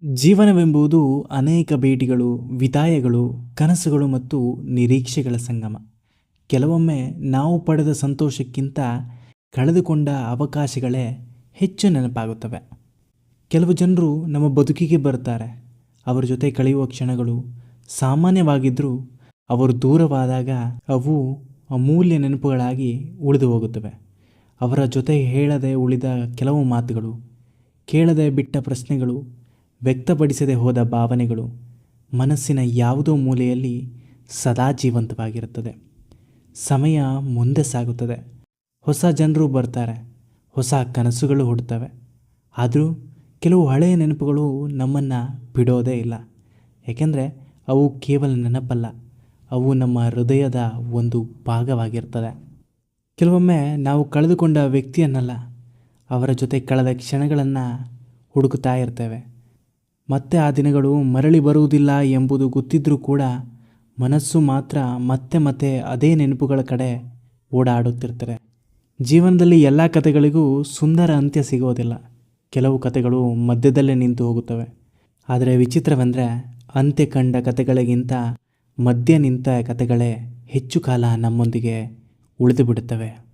ಜೀವನವೆಂಬುದು ಅನೇಕ ಭೇಟಿಗಳು, ವಿದಾಯಗಳು, ಕನಸುಗಳು ಮತ್ತು ನಿರೀಕ್ಷೆಗಳ ಸಂಗಮ. ಕೆಲವೊಮ್ಮೆ ನಾವು ಪಡೆದ ಸಂತೋಷಕ್ಕಿಂತ ಕಳೆದುಕೊಂಡ ಅವಕಾಶಗಳೇ ಹೆಚ್ಚು ನೆನಪಾಗುತ್ತವೆ. ಕೆಲವು ಜನರು ನಮ್ಮ ಬದುಕಿಗೆ ಬರ್ತಾರೆ. ಅವರ ಜೊತೆ ಕಳೆಯುವ ಕ್ಷಣಗಳು ಸಾಮಾನ್ಯವಾಗಿದ್ದರೂ ಅವರು ದೂರವಾದಾಗ ಅವು ಅಮೂಲ್ಯ ನೆನಪುಗಳಾಗಿ ಉಳಿದು ಹೋಗುತ್ತವೆ. ಅವರ ಜೊತೆ ಹೇಳದೆ ಉಳಿದ ಕೆಲವು ಮಾತುಗಳು, ಕೇಳದೆ ಬಿಟ್ಟ ಪ್ರಶ್ನೆಗಳು, ವ್ಯಕ್ತಪಡಿಸದೆ ಹೋದ ಭಾವನೆಗಳು ಮನಸ್ಸಿನ ಯಾವುದೋ ಮೂಲೆಯಲ್ಲಿ ಸದಾ ಜೀವಂತವಾಗಿರುತ್ತದೆ. ಸಮಯ ಮುಂದೆ ಸಾಗುತ್ತದೆ, ಹೊಸ ಜನರು ಬರ್ತಾರೆ, ಹೊಸ ಕನಸುಗಳು ಹುಡ್ತವೆ. ಆದರೂ ಕೆಲವು ಹಳೆಯ ನೆನಪುಗಳು ನಮ್ಮನ್ನು ಬಿಡೋದೇ ಇಲ್ಲ. ಏಕೆಂದರೆ ಅವು ಕೇವಲ ನೆನಪಲ್ಲ, ಅವು ನಮ್ಮ ಹೃದಯದ ಒಂದು ಭಾಗವಾಗಿರ್ತದೆ. ಕೆಲವೊಮ್ಮೆ ನಾವು ಕಳೆದುಕೊಂಡ ವ್ಯಕ್ತಿಯನ್ನಲ್ಲ, ಅವರ ಜೊತೆ ಕಳೆದ ಕ್ಷಣಗಳನ್ನು ಹುಡುಕುತ್ತಾ ಇರ್ತೇವೆ. ಮತ್ತೆ ಆ ದಿನಗಳು ಮರಳಿ ಬರುವುದಿಲ್ಲ ಎಂಬುದು ಗೊತ್ತಿದ್ದರೂ ಕೂಡ ಮನಸ್ಸು ಮಾತ್ರ ಮತ್ತೆ ಮತ್ತೆ ಅದೇ ನೆನಪುಗಳ ಕಡೆ ಓಡಾಡುತ್ತಿರ್ತಾರೆ. ಜೀವನದಲ್ಲಿ ಎಲ್ಲ ಕಥೆಗಳಿಗೂ ಸುಂದರ ಅಂತ್ಯ ಸಿಗೋದಿಲ್ಲ. ಕೆಲವು ಕಥೆಗಳು ಮಧ್ಯದಲ್ಲೇ ನಿಂತು ಹೋಗುತ್ತವೆ. ಆದರೆ ವಿಚಿತ್ರವೆಂದರೆ ಅಂತ್ಯ ಕಂಡ ಕಥೆಗಳಿಗಿಂತ ಮಧ್ಯ ನಿಂತ ಕಥೆಗಳೇ ಹೆಚ್ಚು ಕಾಲ ನಮ್ಮೊಂದಿಗೆ ಉಳಿದು ಬಿಡುತ್ತವೆ.